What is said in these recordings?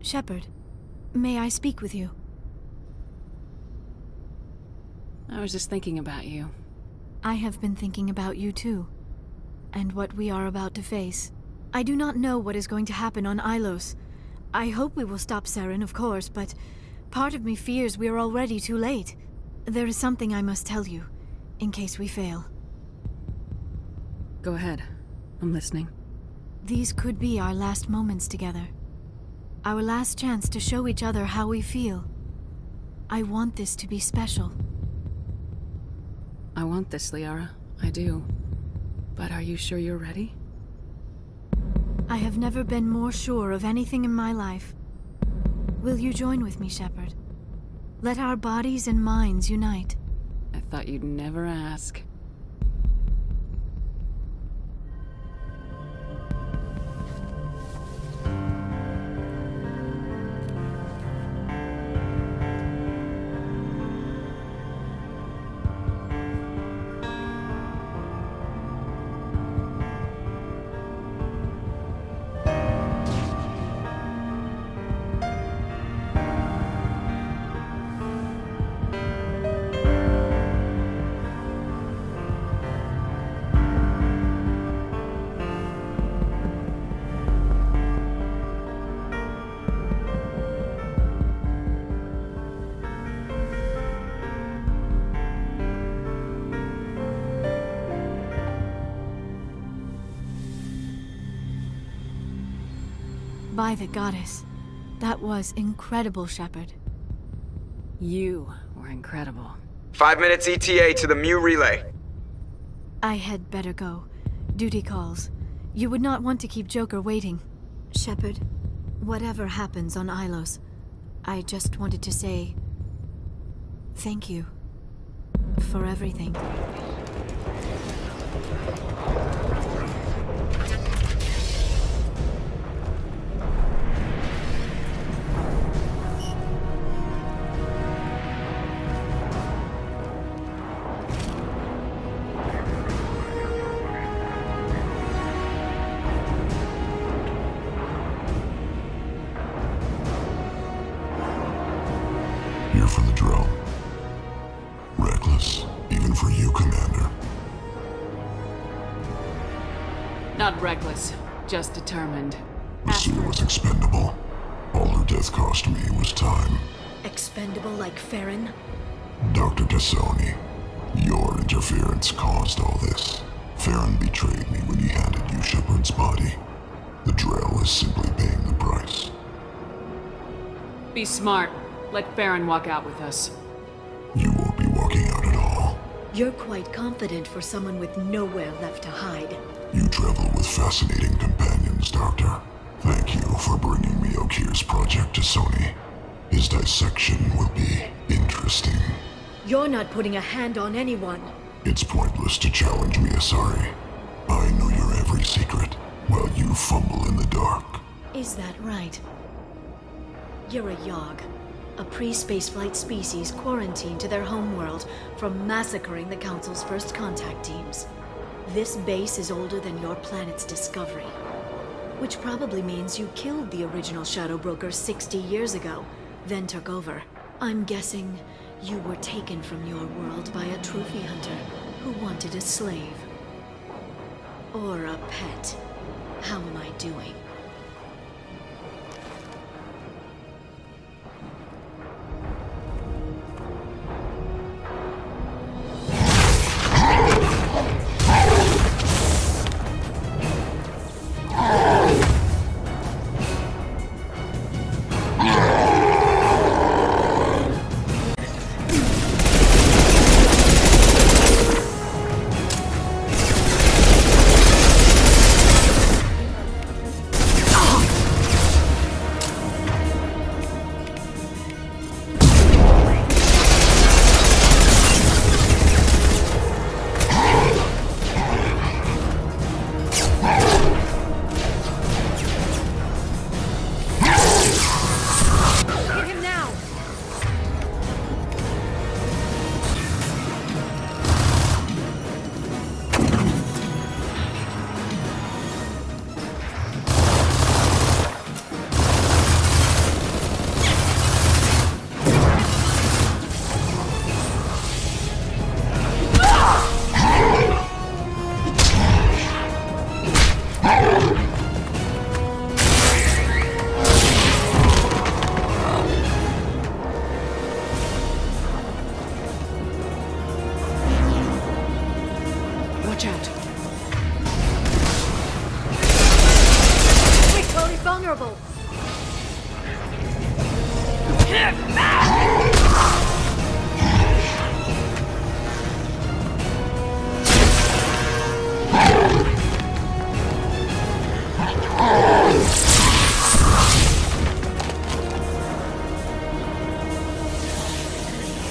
Shepard, may I speak with you? I was just thinking about you. I have been thinking about you too, and what we are about to face. I do not know what is going to happen on Ilos. I hope we will stop Saren, of course, but part of me fears we are already too late. There is something I must tell you, in case we fail. Go ahead. I'm listening. These could be our last moments together. Our last chance to show each other how we feel. I want this to be special. I want this, Liara. I do. But are you sure you're ready? I have never been more sure of anything in my life. Will you join with me, Shepard? Let our bodies and minds unite. I thought you'd never ask. By the goddess. That was incredible, Shepard. You were incredible. 5 minutes ETA to the Mew relay. I had better go. Duty calls. You would not want to keep Joker waiting. Shepard, whatever happens on Ilos, I just wanted to say... thank you. For everything. Here for the drill. Reckless, even for you, Commander. Not reckless, just determined. Lucia was expendable. All her death cost me was time. Expendable like Farron? Dr. Tassoni, your interference caused all this. Farron betrayed me when he handed you Shepard's body. The drill is simply paying the price. Be smart. Let Farron walk out with us. You won't be walking out at all. You're quite confident for someone with nowhere left to hide. You travel with fascinating companions, Doctor. Thank you for bringing me Okir's project to Sony. His dissection will be interesting. You're not putting a hand on anyone. It's pointless to challenge me, Asari. I know your every secret, while you fumble in the dark. Is that right? You're a Yogg. A pre-spaceflight species quarantined to their homeworld from massacring the Council's first contact teams. This base is older than your planet's discovery. Which probably means you killed the original Shadow Broker 60 years ago, then took over. I'm guessing you were taken from your world by a trophy hunter who wanted a slave. Or a pet. How am I doing?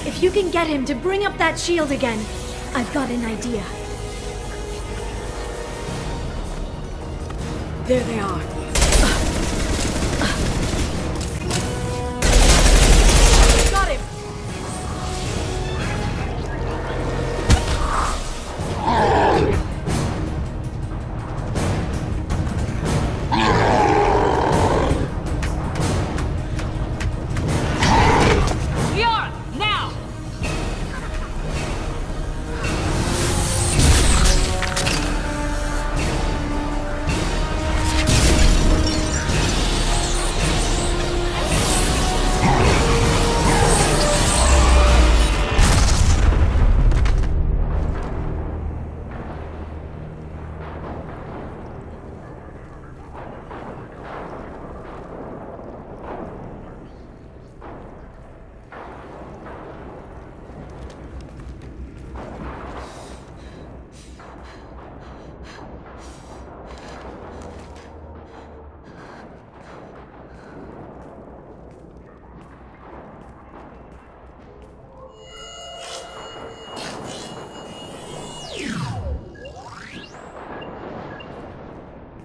If you can get him to bring up that shield again, I've got an idea. There they are. Got him! Liara, now!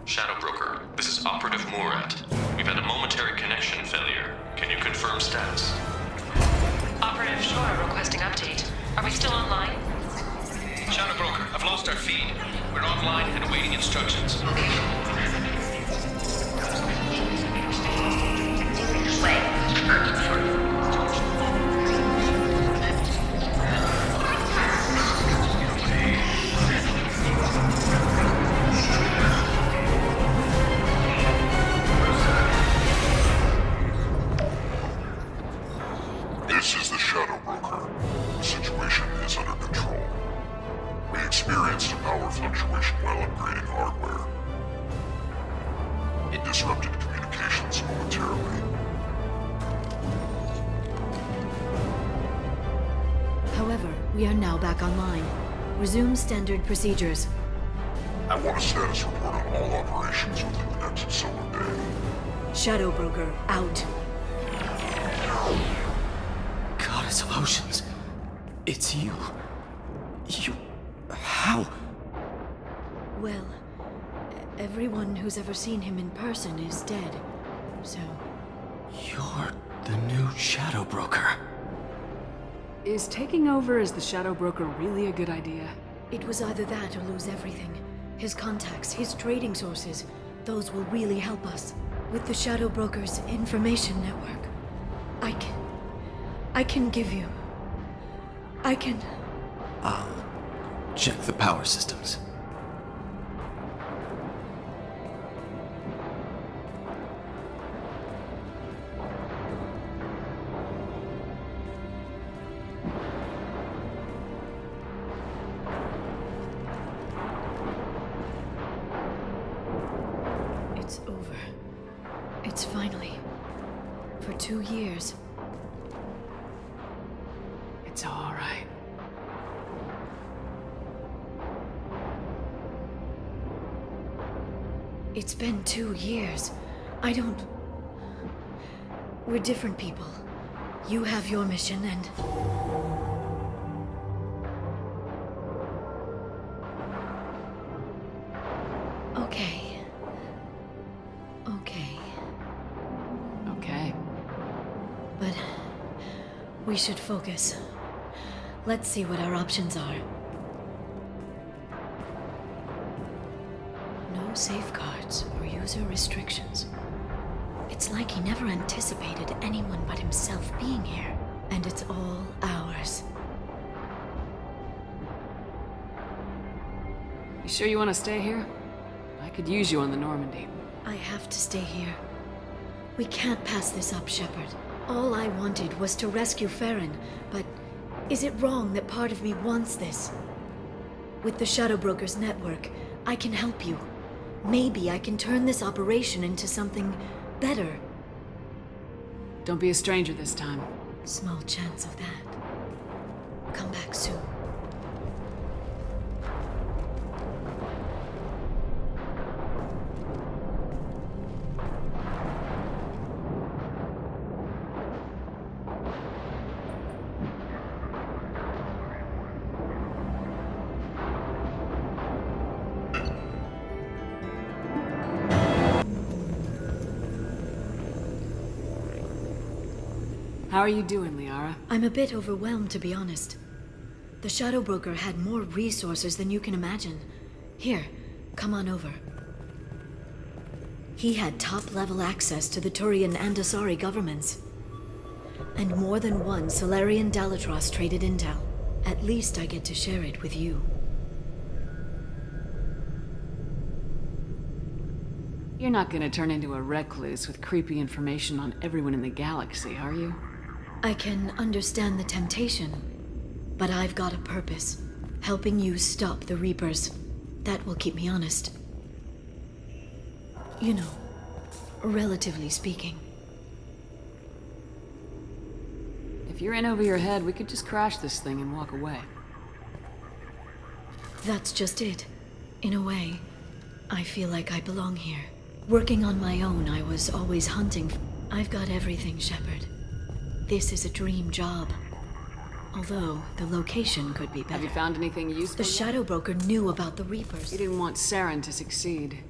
Shadow Broker, this is Operative Murat. We've had a momentary connection failure. Can you confirm status? Operative Shore requesting update. Are we still online? Shadow Broker, I've lost our feed. We're online and awaiting instructions. This is the Shadow Broker. The situation is under control. We experienced a power fluctuation while upgrading hardware. It disrupted communications momentarily. However, we are now back online. Resume standard procedures. I want a status report on all operations within the next solar day. Shadow Broker, out. Goddess of Oceans. It's you. You... How? Well, everyone who's ever seen him in person is dead. So, You're the new Shadow Broker. Is taking over as the Shadow Broker really a good idea? it was either that or lose everything. His contacts, his trading sources, those will really help us. With the Shadow Broker's information network, I can give you... I'll check the power systems. It's over. It's finally... For 2 years. It's all right. It's been 2 years. I don't... We're different people. You have your mission and... Okay. Okay. Okay. But... we should focus. Let's see what our options are. No safeguards or user restrictions. It's like he never anticipated anyone but himself being here. And it's all ours. You sure you want to stay here? I could use you on the Normandy. I have to stay here. We can't pass this up, Shepard. All I wanted was to rescue Farron, but is it wrong that part of me wants this? With the Shadow Broker's network, I can help you. Maybe I can turn this operation into something better. Don't be a stranger this time. Small chance of that. Come back soon. How are you doing, Liara? I'm a bit overwhelmed, to be honest. The Shadow Broker had more resources than you can imagine. Here, come on over. He had top-level access to the Turian and Asari governments. And more than one Solarian Dalatros traded intel. At least I get to share it with you. You're not gonna turn into a recluse with creepy information on everyone in the galaxy, are you? I can understand the temptation, but I've got a purpose. Helping you stop the Reapers. That will keep me honest. You know, relatively speaking. If you're in over your head, we could just crash this thing and walk away. That's just it. In a way, I feel like I belong here. Working on my own, I was always hunting. I've got everything, Shepard. This is a dream job. Although, the location could be better. Have you found anything useful The yet? Shadow Broker knew about the Reapers. You didn't want Saren to succeed.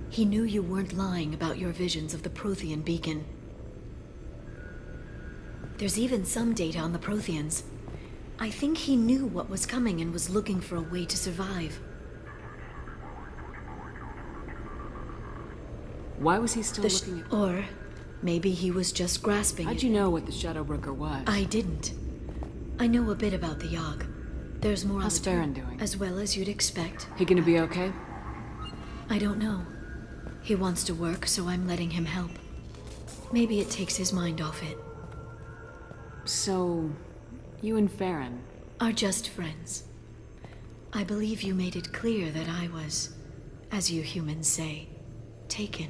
He knew you weren't lying about your visions of the Prothean beacon. There's even some data on the Protheans. I think he knew what was coming and was looking for a way to survive. Why was he still looking at... Or maybe he was just grasping How'd it. you know what the Shadow Broker was? I didn't. I know a bit about the Yogg. There's more How's on the Farron doing? As well as you'd expect. He gonna be okay? I don't know. He wants to work, so I'm letting him help. Maybe it takes his mind off it. So, you and Farron... Are just friends. I believe you made it clear that I was, as you humans say, taken.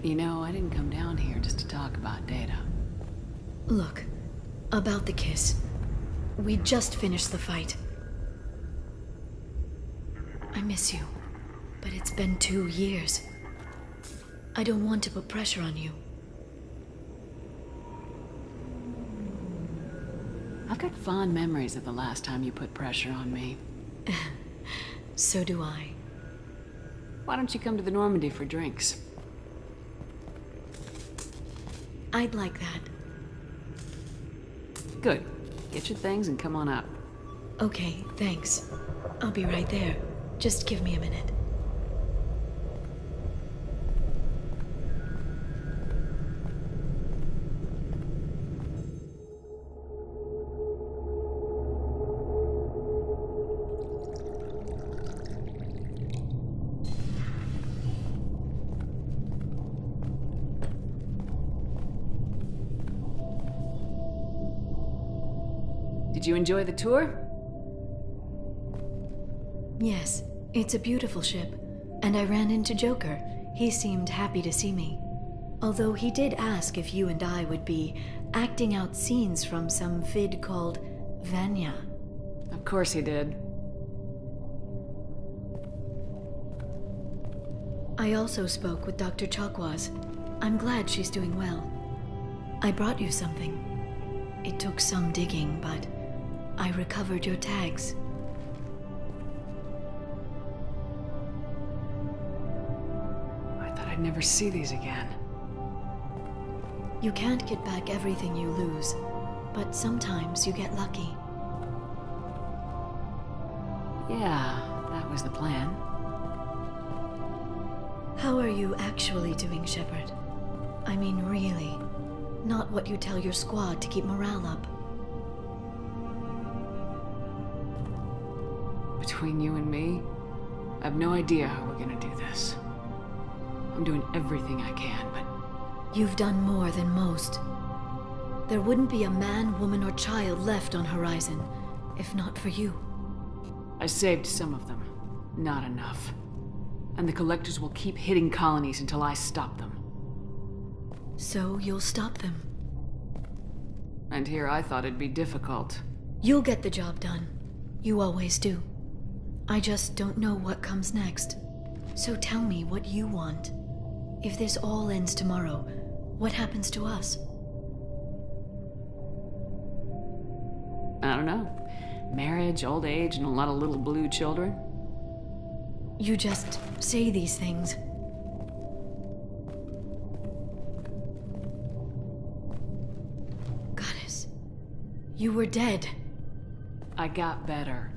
You know, I didn't come down here just to talk about data. Look, about the kiss. We just finished the fight. I miss you, but it's been 2 years. I don't want to put pressure on you. I've got fond memories of the last time you put pressure on me. So do I. Why don't you come to the Normandy for drinks? I'd like that. Good. Get your things and come on up. Okay, thanks. I'll be right there. Just give me a minute. Did you enjoy the tour? Yes, it's a beautiful ship. And I ran into Joker. He seemed happy to see me. Although he did ask if you and I would be acting out scenes from some vid called Vanya. Of course he did. I also spoke with Dr. Chakwas. I'm glad she's doing well. I brought you something. It took some digging, but I recovered your tags. I thought I'd never see these again. You can't get back everything you lose, but sometimes you get lucky. Yeah, that was the plan. How are you actually doing, Shepard? I mean, really. Not what you tell your squad to keep morale up. Between you and me, I have no idea how we're gonna do this. I'm doing everything I can, but... You've done more than most. There wouldn't be a man, woman, or child left on Horizon, if not for you. I saved some of them. Not enough. And the Collectors will keep hitting colonies until I stop them. So you'll stop them. And here I thought it'd be difficult. You'll get the job done. You always do. I just don't know what comes next. So tell me what you want. If this all ends tomorrow, what happens to us? I don't know. Marriage, old age, and a lot of little blue children? You just say these things. Goddess, you were dead. I got better.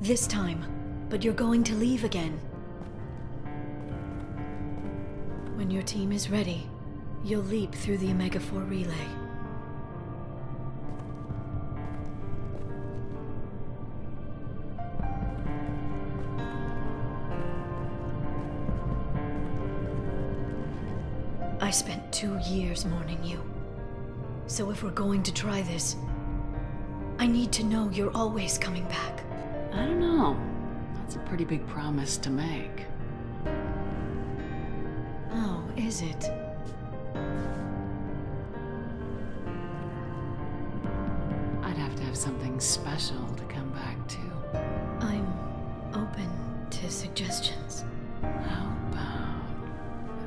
This time, but you're going to leave again. When your team is ready, you'll leap through the Omega-4 relay. I spent 2 years mourning you. So if we're going to try this, I need to know you're always coming back. I don't know. That's a pretty big promise to make. Oh, is it? I'd have to have something special to come back to. I'm open to suggestions. How about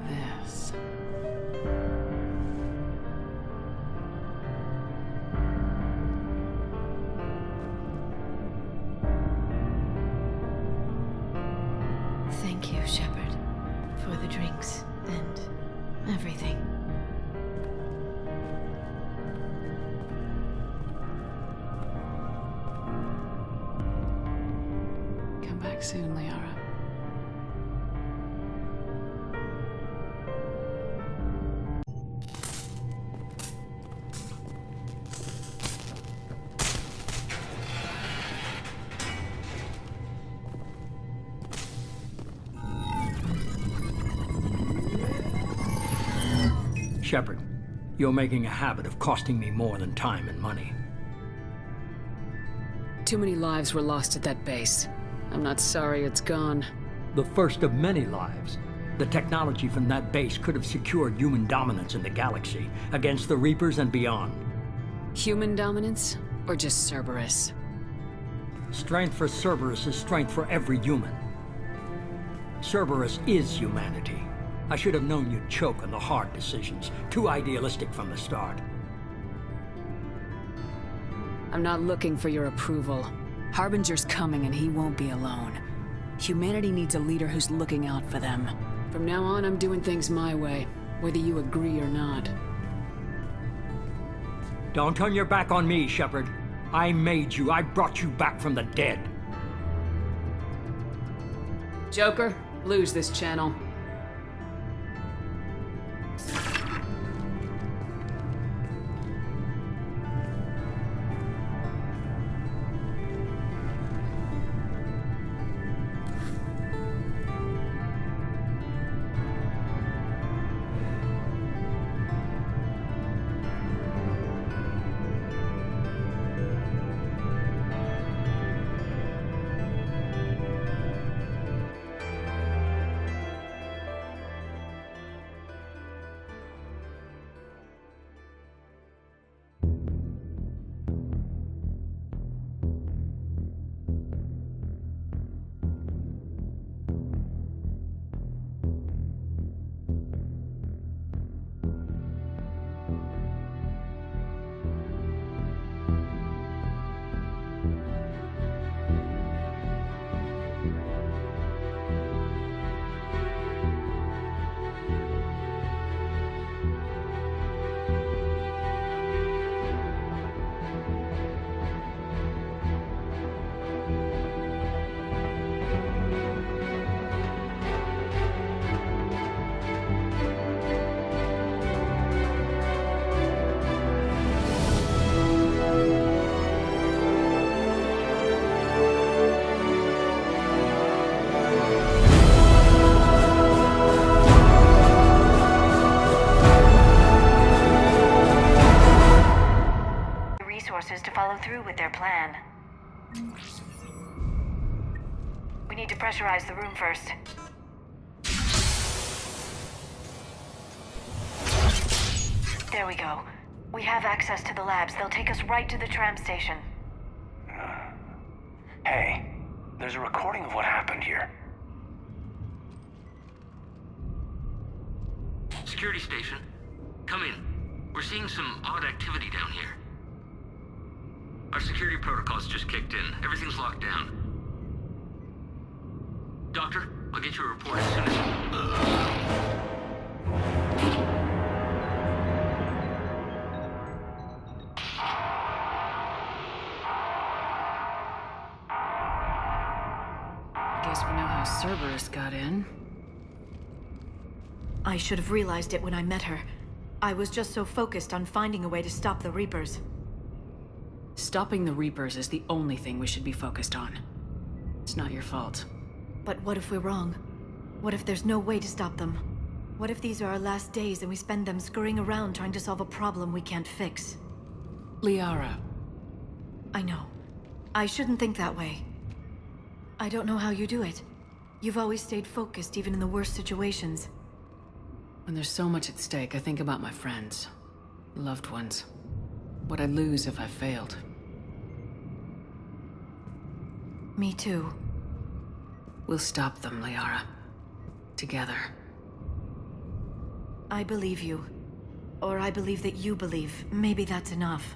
this? Thank you, Shepard, for the drinks and everything. Come back soon, Liara. Shepard, you're making a habit of costing me more than time and money. Too many lives were lost at that base. I'm not sorry it's gone. The first of many lives. The technology from that base could have secured human dominance in the galaxy against the Reapers and beyond. Human dominance? Or just Cerberus? Strength for Cerberus is strength for every human. Cerberus is humanity. I should have known you'd choke on the hard decisions. Too idealistic from the start. I'm not looking for your approval. Harbinger's coming and he won't be alone. Humanity needs a leader who's looking out for them. From now on, I'm doing things my way, whether you agree or not. Don't turn your back on me, Shepard. I made you. I brought you back from the dead. Joker, lose this channel. To follow through with their plan. We need to pressurize the room first. There we go. We have access to the labs. They'll take us right to the tram station. Hey, there's a recording of what happened here. Security station. Come in. We're seeing some odd activity down here. Our security protocols just kicked in. Everything's locked down. Doctor, I'll get you a report as soon as... Guess we know how Cerberus got in. I should have realized it when I met her. I was just so focused on finding a way to stop the Reapers. Stopping the Reapers is the only thing we should be focused on. It's not your fault. But what if we're wrong? What if there's no way to stop them? What if these are our last days and we spend them scurrying around trying to solve a problem we can't fix? Liara. I know. I shouldn't think that way. I don't know how you do it. You've always stayed focused even in the worst situations. When there's so much at stake, I think about my friends, loved ones. What I'd lose if I failed. Me too. We'll stop them, Liara. Together. I believe you. Or I believe that you believe. Maybe that's enough.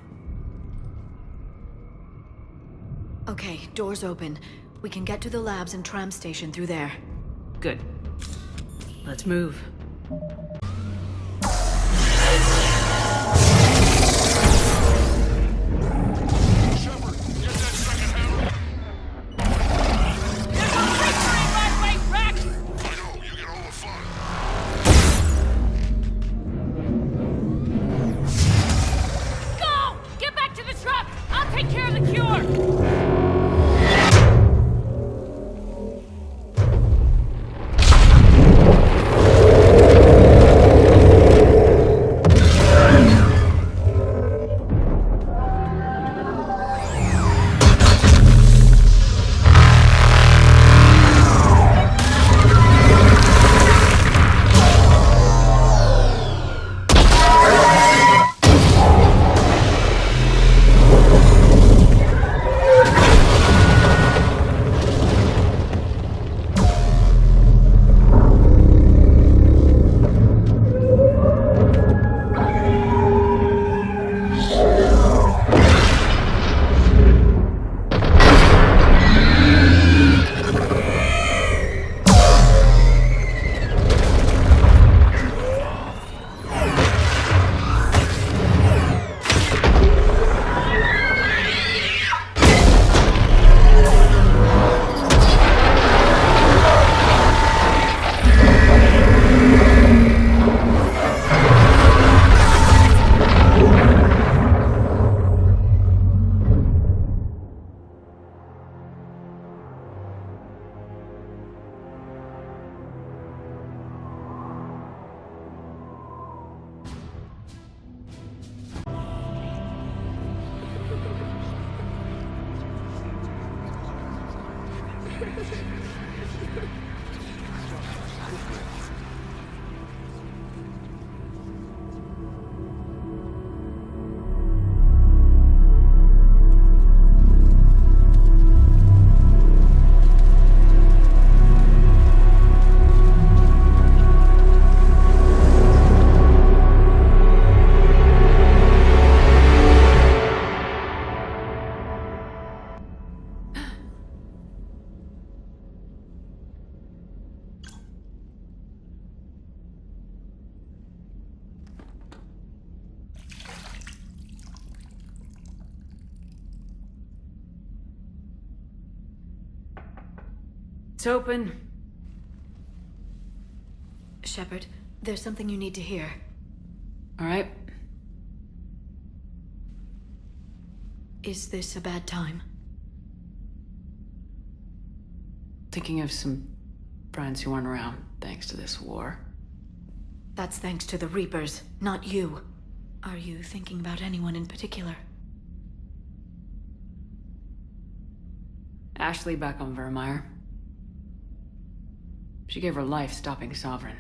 Okay, doors open. We can get to the labs and tram station through there. Good. Let's move. It's open. Shepard, there's something you need to hear. All right. Is this a bad time? Thinking of some friends who aren't around thanks to this war. That's thanks to the Reapers, not you. Are you thinking about anyone in particular? Ashley back on Vermeer. She gave her life stopping Sovereign.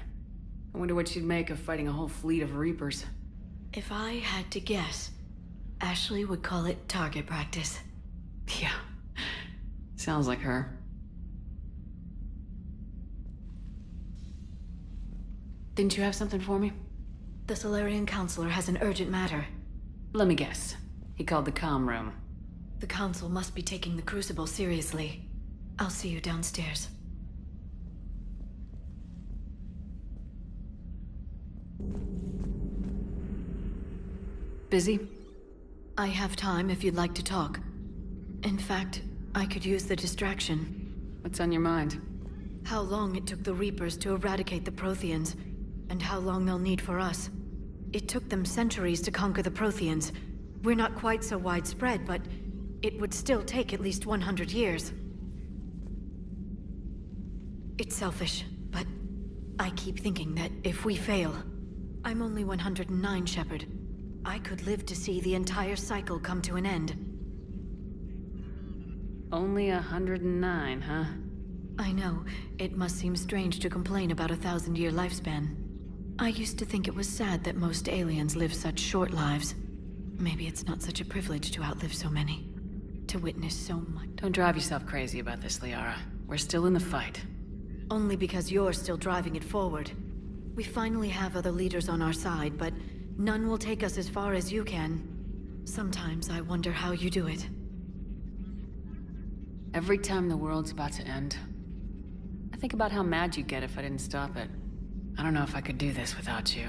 I wonder what she'd make of fighting a whole fleet of Reapers. If I had to guess, Ashley would call it target practice. Yeah. Sounds like her. Didn't you have something for me? The Solarian Counselor has an urgent matter. Let me guess. He called the comm room. The Council must be taking the Crucible seriously. I'll see you downstairs. Busy? I have time if you'd like to talk. In fact, I could use the distraction. What's on your mind? How long it took the Reapers to eradicate the Protheans, and how long they'll need for us. It took them centuries to conquer the Protheans. We're not quite so widespread, but it would still take at least 100 years. It's selfish, but I keep thinking that if we fail... I'm only 109, Shepard. I could live to see the entire cycle come to an end. Only 109, huh? I know. It must seem strange to complain about a 1,000-year lifespan. I used to think it was sad that most aliens live such short lives. Maybe it's not such a privilege to outlive so many. To witness so much. Don't drive yourself crazy about this, Liara. We're still in the fight. Only because you're still driving it forward. We finally have other leaders on our side, but none will take us as far as you can. Sometimes I wonder how you do it. Every time the world's about to end, I think about how mad you'd get if I didn't stop it. I don't know if I could do this without you.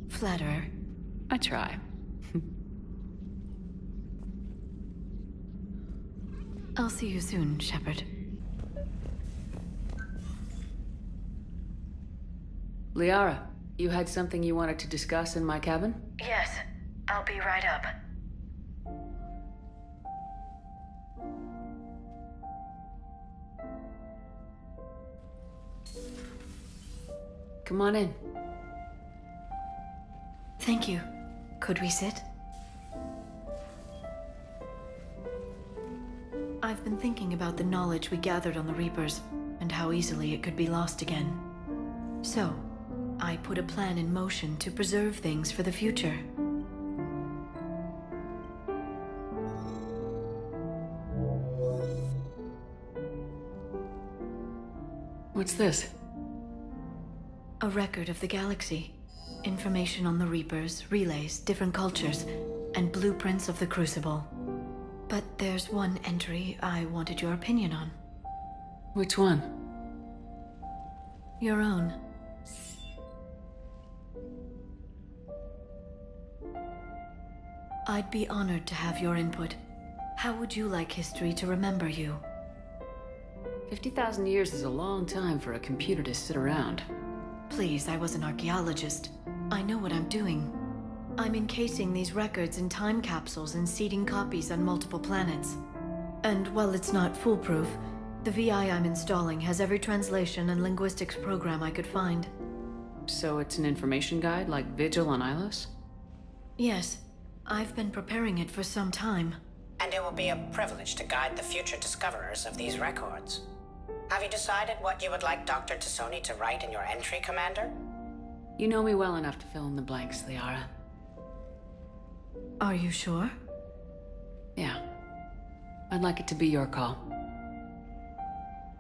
Flatterer. I try. I'll see you soon, Shepard. Liara, you had something you wanted to discuss in my cabin? Yes, I'll be right up. Come on in. Thank you. Could we sit? I've been thinking about the knowledge we gathered on the Reapers, and how easily it could be lost again. So, I put a plan in motion to preserve things for the future. What's this? A record of the galaxy. Information on the Reapers, relays, different cultures, and blueprints of the Crucible. But there's one entry I wanted your opinion on. Which one? Your own. I'd be honored to have your input. How would you like history to remember you? 50,000 years is a long time for a computer to sit around. Please, I was an archaeologist. I know what I'm doing. I'm encasing these records in time capsules and seeding copies on multiple planets. And while it's not foolproof, the VI I'm installing has every translation and linguistics program I could find. So it's an information guide like Vigil on Ilos? Yes. I've been preparing it for some time. And it will be a privilege to guide the future discoverers of these records. Have you decided what you would like Dr. T'Soni to write in your entry, Commander? You know me well enough to fill in the blanks, Liara. Are you sure? Yeah. I'd like it to be your call.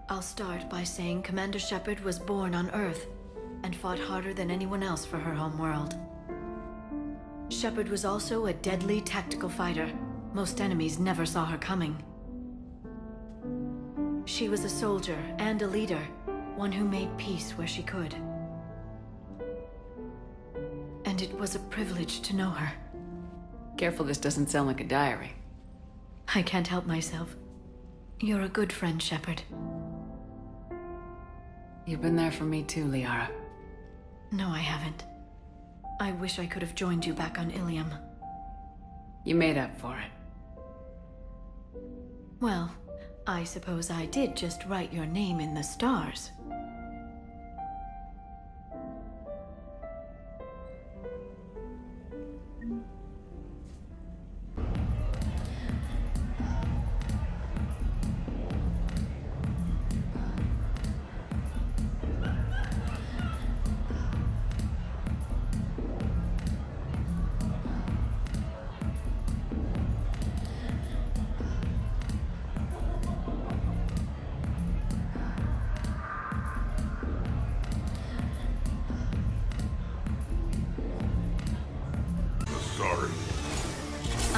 I'll start by saying Commander Shepard was born on Earth and fought harder than anyone else for her home world. Shepard was also a deadly tactical fighter. Most enemies never saw her coming. She was a soldier and a leader, one who made peace where she could. And it was a privilege to know her. Careful this doesn't sound like a diary. I can't help myself. You're a good friend, Shepard. You've been there for me too, Liara. No, I haven't. I wish I could have joined you back on Ilium. You made up for it. Well, I suppose I did just write your name in the stars.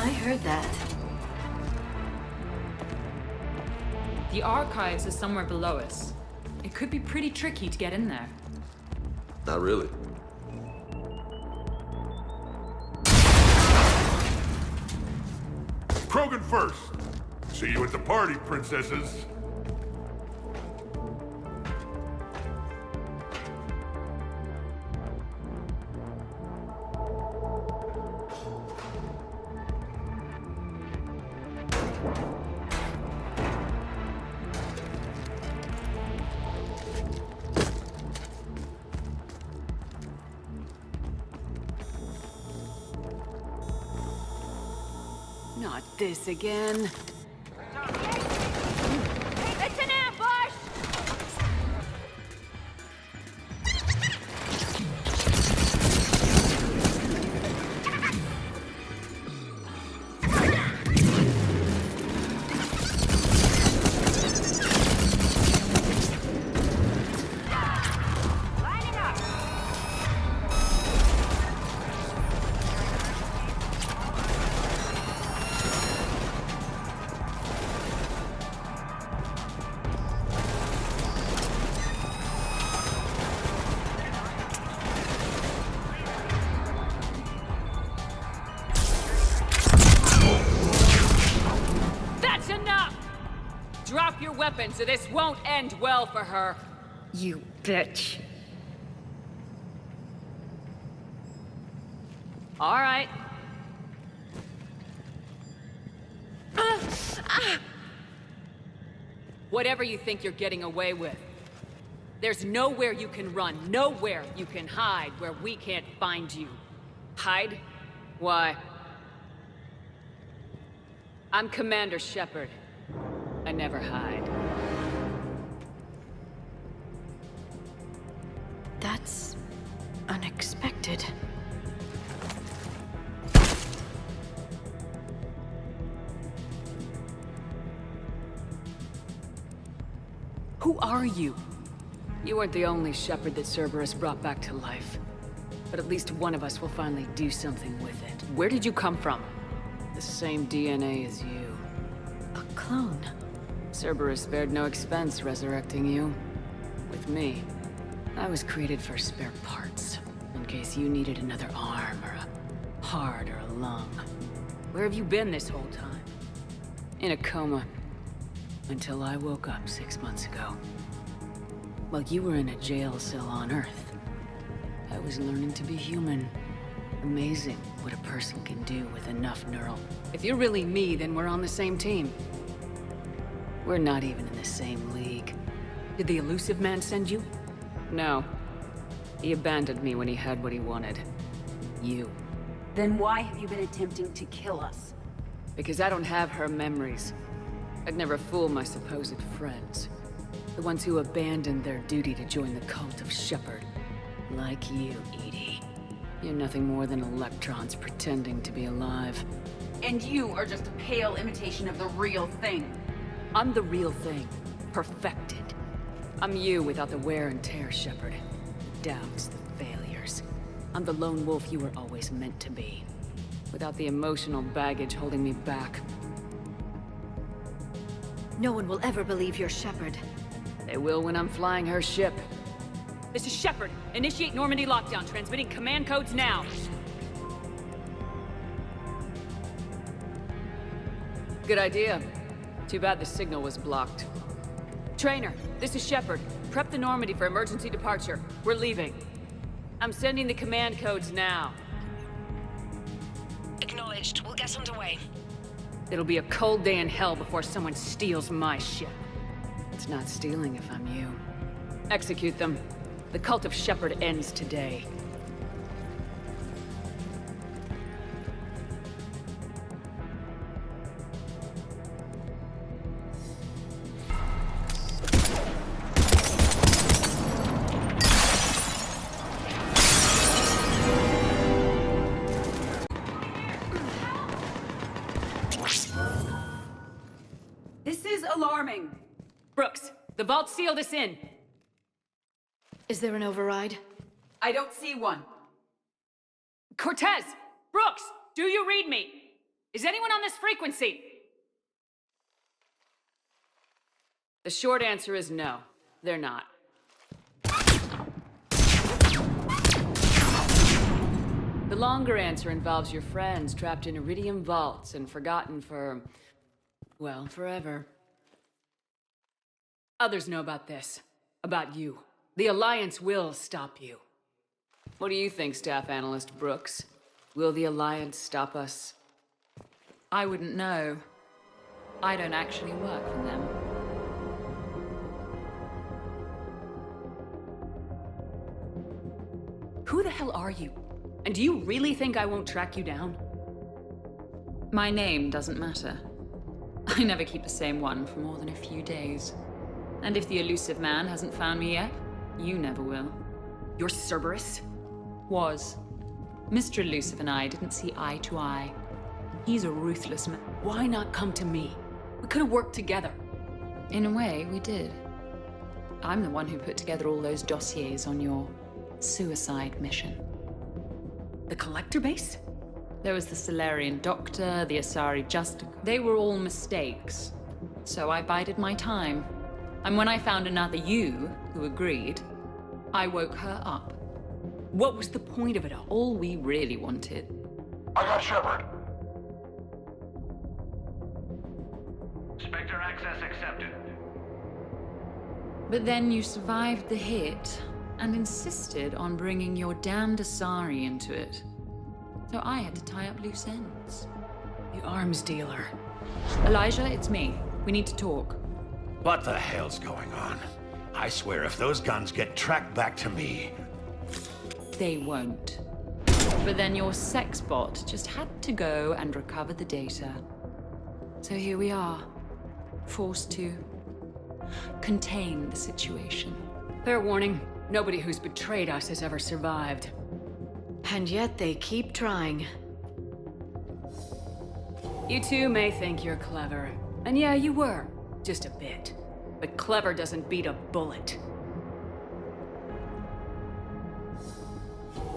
I heard that. The archives is somewhere below us. It could be pretty tricky to get in there. Not really. Krogan first. See you at the party, princesses. Not this again. It's an ambush! Lining up! That's enough! Drop your weapons or this won't end well for her. You bitch. All right. Whatever you think you're getting away with. There's nowhere you can run, nowhere you can hide where we can't find you. Hide? Why? I'm Commander Shepard. I never hide. That's unexpected. Who are you? You weren't the only Shepard that Cerberus brought back to life. But at least one of us will finally do something with it. Where did you come from? The same DNA as you. A clone. Cerberus spared no expense resurrecting you. With me, I was created for spare parts, in case you needed another arm, or a heart, or a lung. Where have you been this whole time? In a coma. Until I woke up 6 months ago. While you were in a jail cell on Earth, I was learning to be human. Amazing what a person can do with enough neural. If you're really me, then we're on the same team. We're not even in the same league. Did the Iilusive Man send you? No. He abandoned me when he had what he wanted. You. Then why have you been attempting to kill us? Because I don't have her memories. I'd never fool my supposed friends. The ones who abandoned their duty to join the cult of Shepard. Like you, Edie. You're nothing more than electrons pretending to be alive. And you are just a pale imitation of the real thing. I'm the real thing. Perfected. I'm you without the wear and tear, Shepard. The doubts, the failures. I'm the lone wolf you were always meant to be. Without the emotional baggage holding me back. No one will ever believe you're Shepard. They will when I'm flying her ship. This is Shepard. Initiate Normandy lockdown, transmitting command codes now. Good idea. Too bad the signal was blocked. Trainer, this is Shepard. Prep the Normandy for emergency departure. We're leaving. I'm sending the command codes now. Acknowledged. We'll get underway. It'll be a cold day in hell before someone steals my ship. It's not stealing if I'm you. Execute them. The cult of Shepard ends today. This is alarming. Brooks, the vault sealed us in. Is there an override? I don't see one. Cortez! Brooks! Do you read me? Is anyone on this frequency? The short answer is no, they're not. The longer answer involves your friends trapped in iridium vaults and forgotten for, well, forever. Others know about this. About you. The Alliance will stop you. What do you think, Staff Analyst Brooks? Will the Alliance stop us? I wouldn't know. I don't actually work for them. Who the hell are you? And do you really think I won't track you down? My name doesn't matter. I never keep the same one for more than a few days. And if the Iilusive Man hasn't found me yet, you never will. You're Cerberus? Was. Mr. Elusive and I didn't see eye to eye. He's a ruthless man. Why not come to me? We could have worked together. In a way, we did. I'm the one who put together all those dossiers on your suicide mission. The Collector base? There was the Solarian Doctor, the Asari Justica. They were all mistakes. So I bided my time. And when I found another you who agreed, I woke her up. What was the point of it all? All we really wanted. I got Shepard. Spectre access accepted. But then you survived the hit and insisted on bringing your damned Asari into it. So I had to tie up loose ends. The arms dealer. Elijah, it's me. We need to talk. What the hell's going on? I swear if those guns get tracked back to me... They won't. But then your sex bot just had to go and recover the data. So here we are. Forced to contain the situation. Fair warning, nobody who's betrayed us has ever survived. And yet they keep trying. You two may think you're clever. And yeah, you were. Just a bit. But clever doesn't beat a bullet.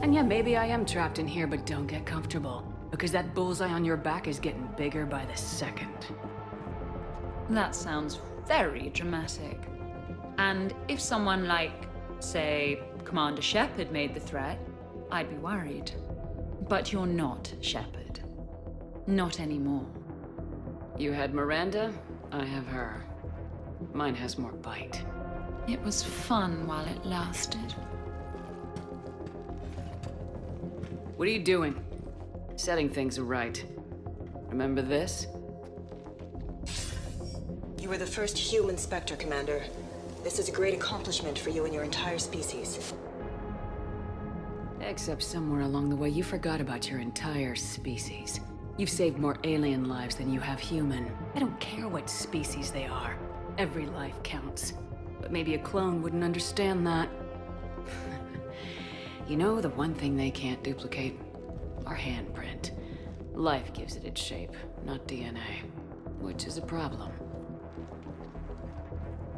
And yeah, maybe I am trapped in here, but don't get comfortable. Because that bullseye on your back is getting bigger by the second. That sounds very dramatic. And if someone like, say, Commander Shepard made the threat, I'd be worried. But you're not Shepard. Not anymore. You had Miranda, I have her. Mine has more bite. It was fun while it lasted. What are you doing? Setting things right. Remember this? You were the first human Spectre, Commander. This is a great accomplishment for you and your entire species. Except somewhere along the way you forgot about your entire species. You've saved more alien lives than you have human. I don't care what species they are. Every life counts. But maybe a clone wouldn't understand that. You know, the one thing they can't duplicate? Our handprint. Life gives it its shape, not DNA. Which is a problem.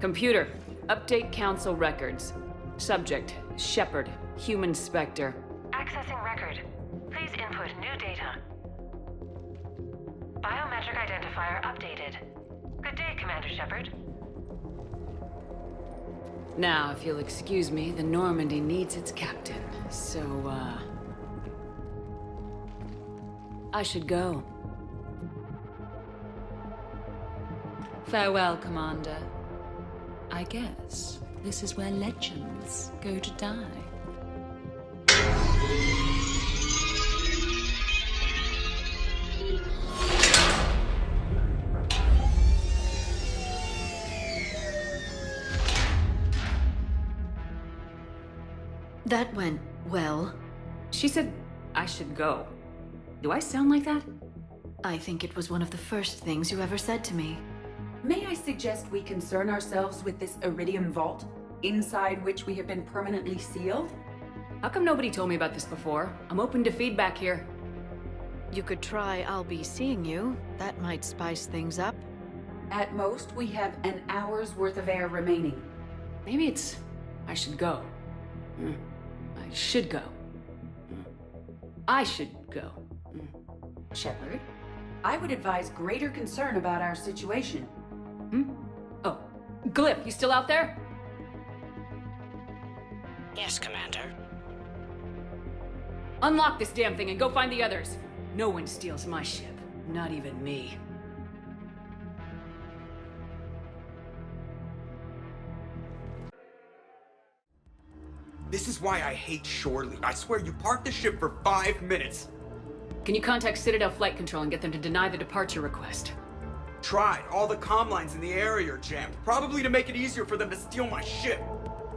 Computer, update Council records. Subject, Shepard, human Spectre. Accessing record. Please input new data. Biometric identifier updated. Good day, Commander Shepard. Now, if you'll excuse me, the Normandy needs its captain, so, I should go. Farewell, Commander. I guess this is where legends go to die. That went well. She said I should go. Do I sound like that? I think it was one of the first things you ever said to me. May I suggest we concern ourselves with this Iridium Vault, inside which we have been permanently sealed? How come nobody told me about this before? I'm open to feedback here. You could try I'll be seeing you. That might spice things up. At most, we have an hour's worth of air remaining. Maybe it's... I should go. I should go. I should go. Shepard? I would advise greater concern about our situation. Oh, Glyph, you still out there? Yes, Commander. Unlock this damn thing and go find the others. No one steals my ship. Not even me. This is why I hate Shorely. I swear you parked the ship for 5 minutes. Can you contact Citadel Flight Control and get them to deny the departure request? Tried. All the comm lines in the area are jammed. Probably to make it easier for them to steal my ship.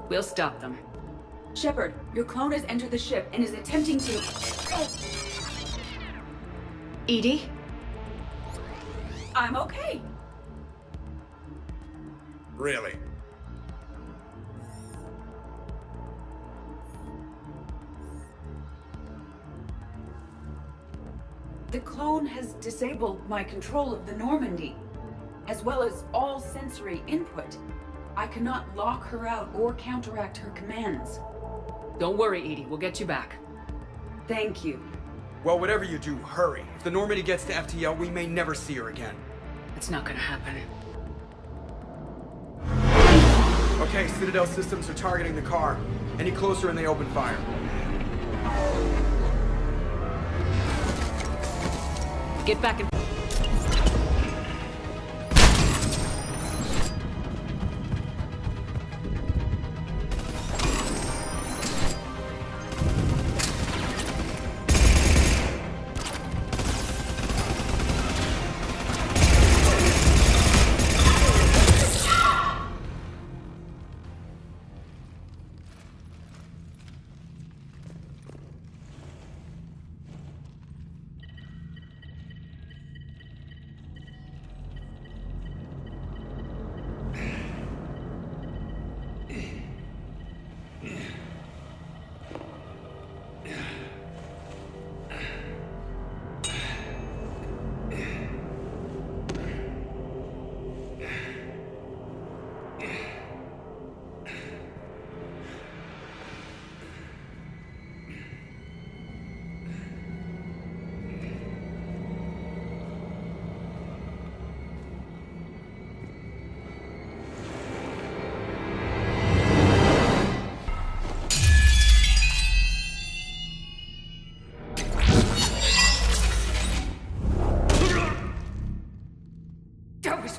We'll stop them. Shepard, your clone has entered the ship and is attempting to... Edie? I'm okay. Really? The clone has disabled my control of the Normandy, as well as all sensory input. I cannot lock her out or counteract her commands. Don't worry, Edie. We'll get you back. Thank you. Well, whatever you do, hurry. If the Normandy gets to FTL, we may never see her again. It's not gonna happen. Okay, Citadel systems are targeting the car. Any closer and they open fire. Get back in.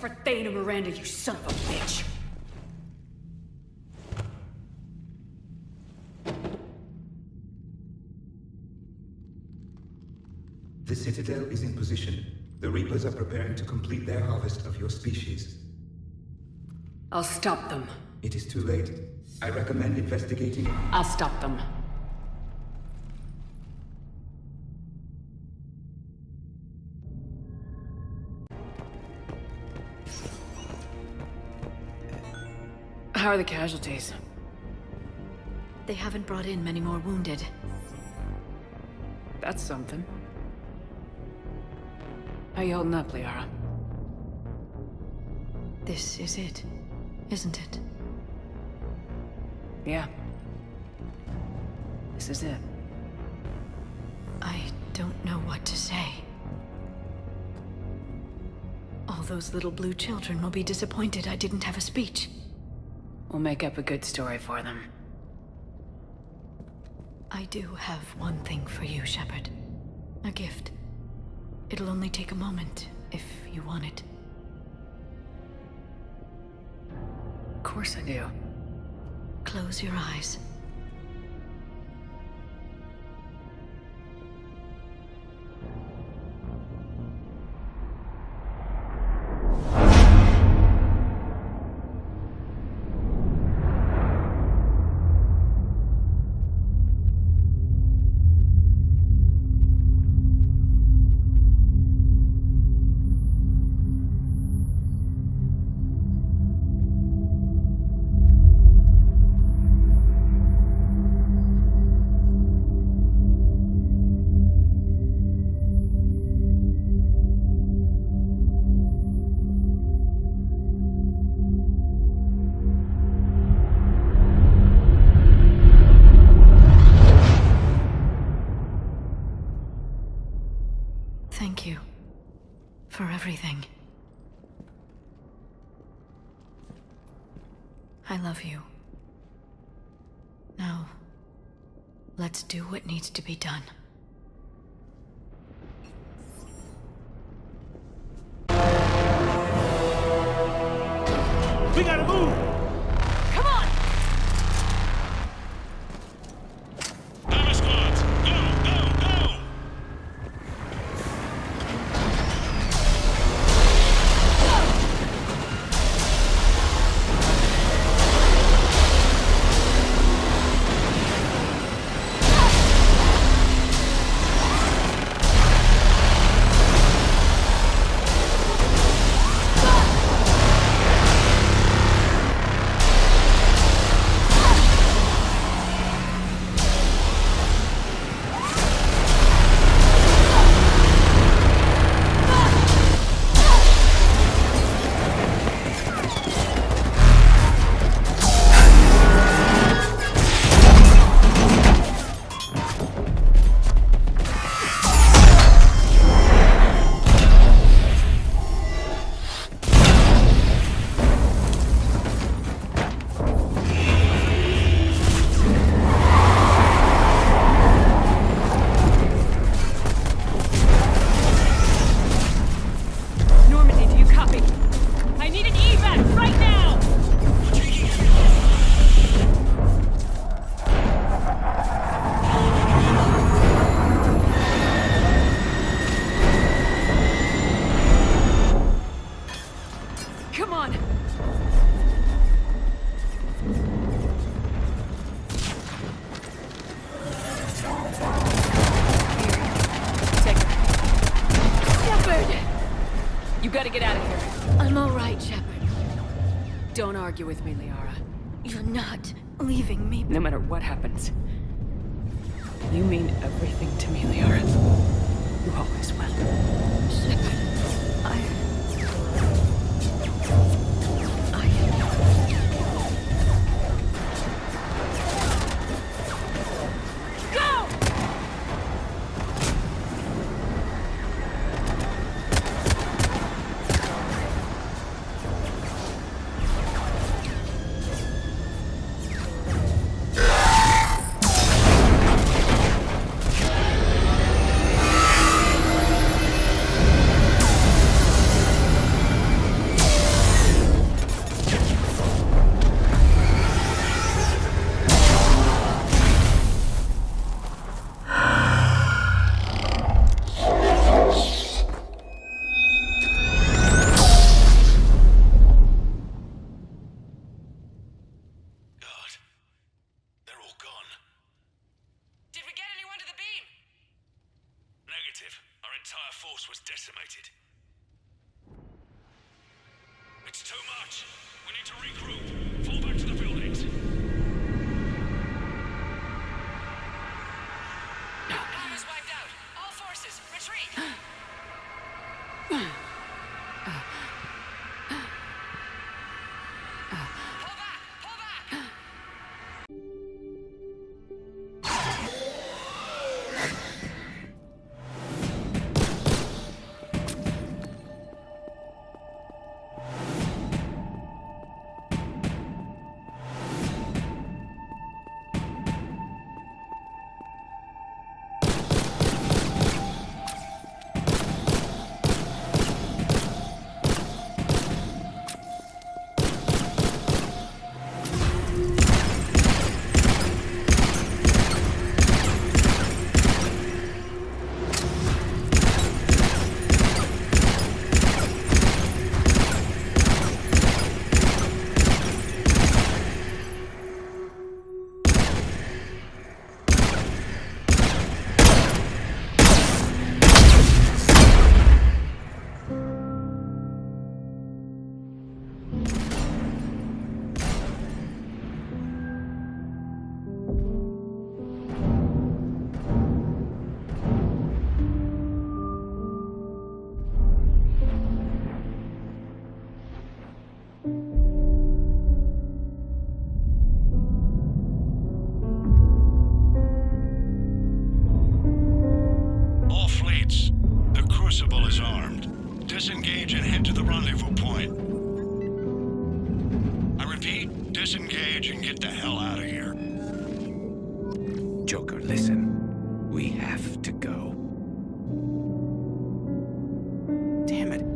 For Thane and Miranda, you son of a bitch! The Citadel is in position. The Reapers are preparing to complete their harvest of your species. I'll stop them. It is too late. I recommend investigating. I'll stop them. How are the casualties? They haven't brought in many more wounded. That's something. How you holding up, Liara? This is it, isn't it? Yeah. This is it. I don't know what to say. All those little blue children will be disappointed I didn't have a speech. We'll make up a good story for them. I do have one thing for you, Shepard. A gift. It'll only take a moment, if you want it. Of course I do. Close your eyes. everything. I love you. Now, let's do what needs to be done. We gotta move! Come on! Hammer squads, go, go, go! gotta get out of here. I'm all right, Shepard. Don't argue with me, Liara. You're not leaving me. No matter what happens. You mean everything to me, Liara. You always will. Shepard, can get the hell out of here. Joker, listen. We have to go. Damn it.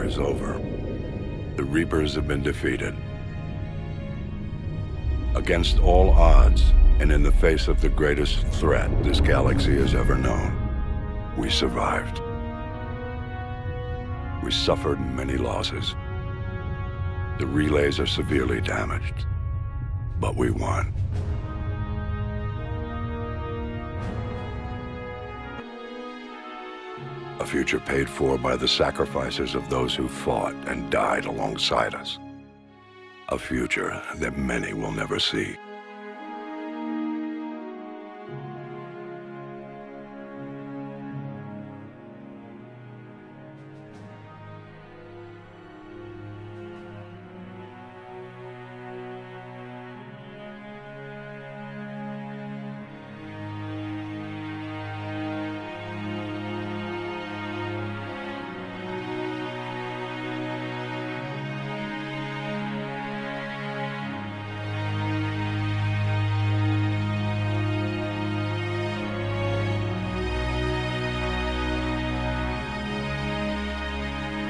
is over. The Reapers have been defeated. Against all odds, and in the face of the greatest threat this galaxy has ever known, we survived. We suffered many losses. The relays are severely damaged, but we won. A future paid for by the sacrifices of those who fought and died alongside us. A future that many will never see.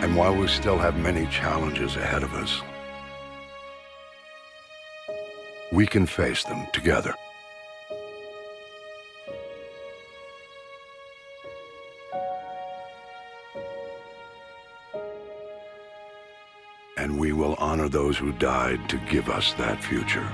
And while we still have many challenges ahead of us, we can face them together. And we will honor those who died to give us that future.